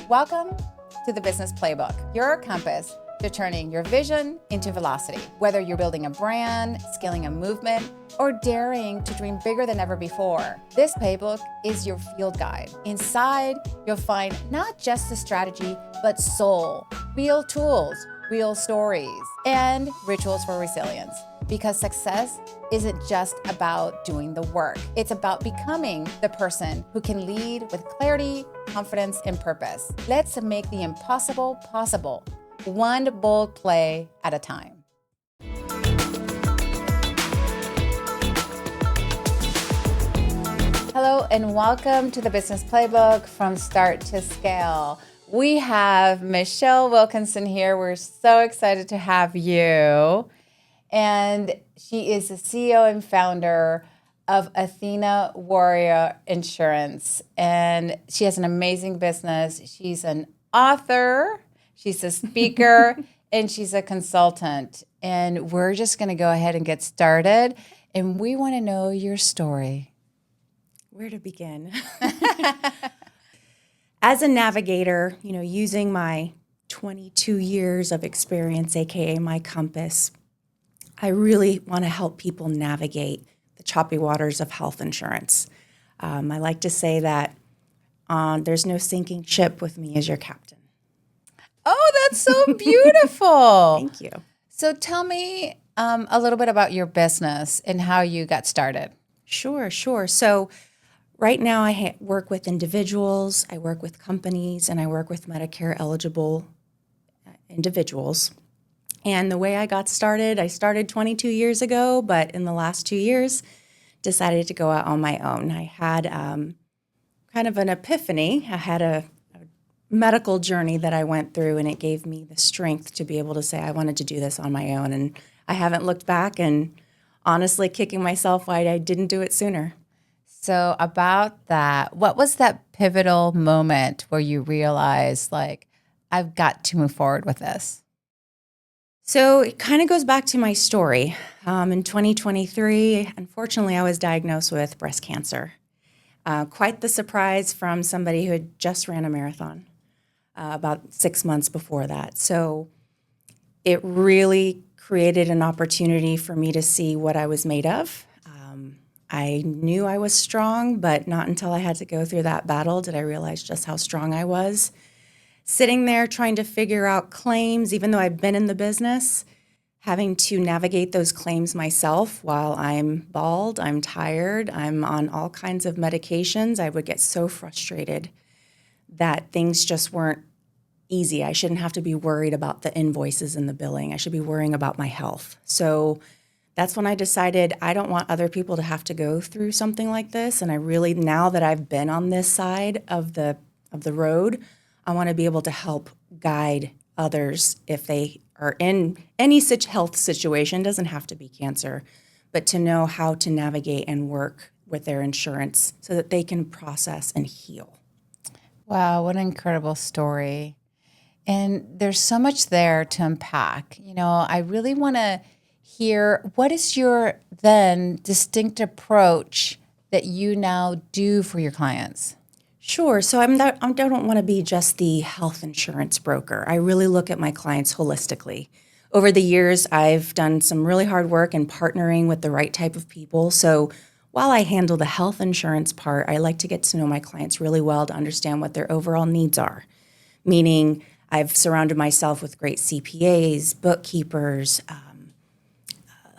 Welcome to the Business Playbook, your compass to turning your vision into velocity. Whether you're building a brand, scaling a movement, or daring to dream bigger than ever before, this playbook is your field guide. Inside, you'll find not just the strategy, but soul, real tools, real stories, and rituals for resilience. Because success isn't just about doing the work. It's about becoming the person who can lead with clarity, confidence, and purpose. Let's make the impossible possible, one bold play at a time. Hello, and welcome to the Business Playbook from Start to Scale. We have Michele Wilkinson here. We're so excited to have you. And she is the CEO and founder of Athena Warrior Insurance. And she has an amazing business. She's an author, she's a speaker, and she's a consultant. And we're just going to go ahead and get started. And we want to know your story. Where to begin? As a navigator, using my 22 years of experience, AKA my compass, I really want to help people navigate the choppy waters of health insurance. I like to say that there's no sinking ship with me as your captain. Oh, that's so beautiful. Thank you. So tell me a little bit about your business and how you got started. Sure. So right now I work with individuals, I work with companies, and I work with Medicare eligible individuals. And the way I got started, I started 22 years ago, but in the last 2 years, decided to go out on my own. I had kind of an epiphany. I had a medical journey that I went through, and it gave me the strength to be able to say I wanted to do this on my own. And I haven't looked back, and honestly kicking myself why I didn't do it sooner. So about that, what was that pivotal moment where you realized, I've got to move forward with this? So it kind of goes back to my story. In 2023, unfortunately, I was diagnosed with breast cancer. Quite the surprise from somebody who had just ran a marathon about 6 months before that. So it really created an opportunity for me to see what I was made of. I knew I was strong, but not until I had to go through that battle did I realize just how strong I was. Sitting there trying to figure out claims, even though I've been in the business, having to navigate those claims myself while I'm bald, I'm tired, I'm on all kinds of medications. I would get so frustrated that things just weren't easy. I shouldn't have to be worried about the invoices and the billing. I should be worrying about my health. So that's when I decided I don't want other people to have to go through something like this. And I really, now that I've been on this side of the road, I want to be able to help guide others if they are in any such health situation, doesn't have to be cancer, but to know how to navigate and work with their insurance so that they can process and heal. Wow, what an incredible story. And there's so much there to unpack. I really want to hear, what is your then distinct approach that you now do for your clients? Sure. So I don't want to be just the health insurance broker. I really look at my clients holistically. Over the years, I've done some really hard work in partnering with the right type of people. So while I handle the health insurance part, I like to get to know my clients really well to understand what their overall needs are. Meaning, I've surrounded myself with great CPAs, bookkeepers,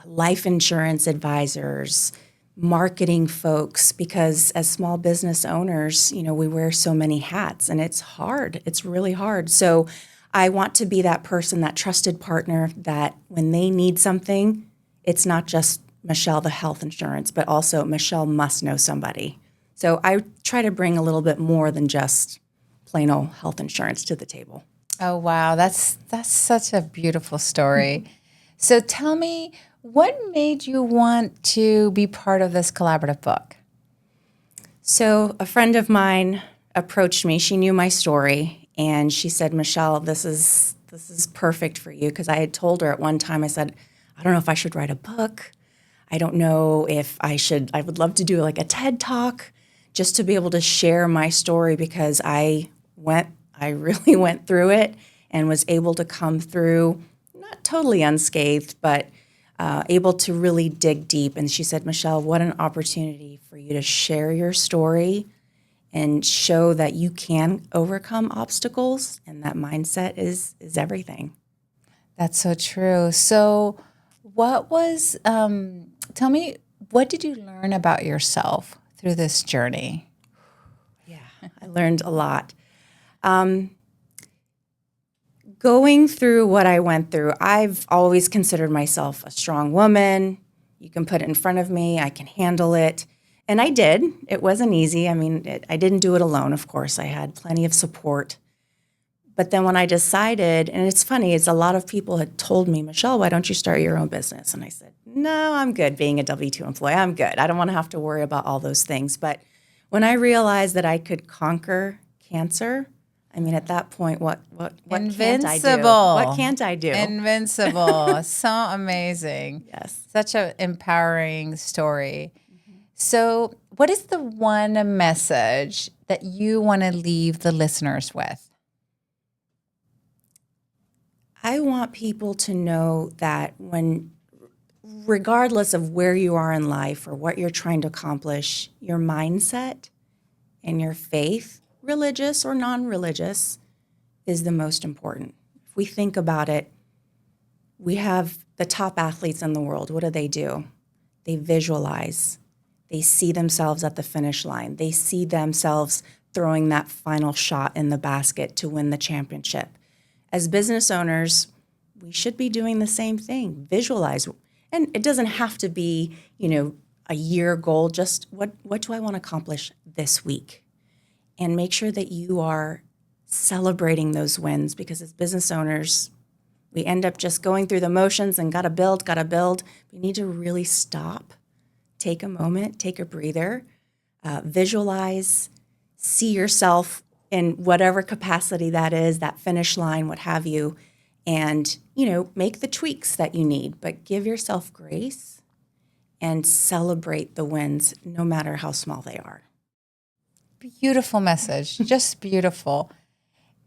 life insurance advisors, marketing folks, because as small business owners, we wear so many hats and it's hard. It's really hard. So I want to be that person, that trusted partner that when they need something, it's not just Michele, the health insurance, but also Michele must know somebody. So I try to bring a little bit more than just plain old health insurance to the table. Oh, wow. That's such a beautiful story. So tell me, what made you want to be part of this collaborative book? So a friend of mine approached me. She knew my story, and she said, Michele, this is perfect for you. Because I had told her at one time, I said, I don't know if I should write a book. I don't know if I should. I would love to do like a TED Talk just to be able to share my story, because I I really went through it and was able to come through, not totally unscathed, but able to really dig deep. And she said, Michele, what an opportunity for you to share your story and show that you can overcome obstacles, and that mindset is everything. That's so true. So what was, tell me, what did you learn about yourself through this journey? Yeah, I learned a lot. Going through what I went through, I've always considered myself a strong woman. You can put it in front of me, I can handle it. And I did. It wasn't easy. I mean, I didn't do it alone, of course. I had plenty of support. But then when I decided, and it's funny, it's a lot of people had told me, Michele, why don't you start your own business? And I said, no, I'm good being a W-2 employee. I'm good. I don't want to have to worry about all those things. But when I realized that I could conquer cancer, I mean, at that point, what can't I do? What can't I do? Invincible. So amazing. Yes. Such an empowering story. So what is the one message that you want to leave the listeners with? I want people to know that regardless of where you are in life or what you're trying to accomplish, your mindset and your faith, religious or non-religious, is the most important. If we think about it, we have the top athletes in the world. What do? They visualize. They see themselves at the finish line. They see themselves throwing that final shot in the basket to win the championship. As business owners, we should be doing the same thing. Visualize. And it doesn't have to be, a year goal. Just what do I want to accomplish this week? And make sure that you are celebrating those wins, because as business owners, we end up just going through the motions and gotta build. We need to really stop, take a moment, take a breather, visualize, see yourself in whatever capacity that is, that finish line, what have you, and, make the tweaks that you need, but give yourself grace and celebrate the wins, no matter how small they are. Beautiful message, just beautiful.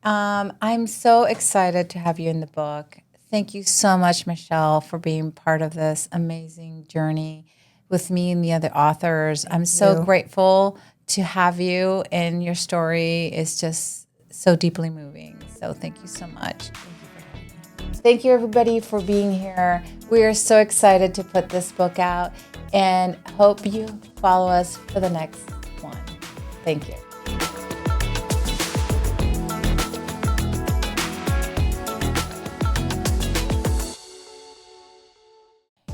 I'm so excited to have you in the book. Thank you so much, Michele, for being part of this amazing journey with me and the other authors. I'm so grateful to have you, and your story is just so deeply moving. So thank you so much. Thank you, everybody, for being here. We are so excited to put this book out, and hope you follow us for the next one. Thank you.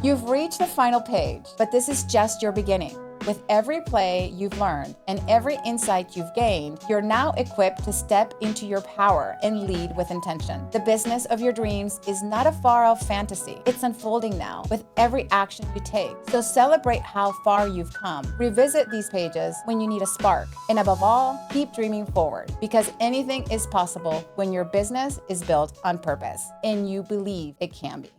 You've reached the final page, but this is just your beginning. With every play you've learned and every insight you've gained, you're now equipped to step into your power and lead with intention. The business of your dreams is not a far-off fantasy. It's unfolding now with every action you take. So celebrate how far you've come. Revisit these pages when you need a spark. And above all, keep dreaming forward, because anything is possible when your business is built on purpose and you believe it can be.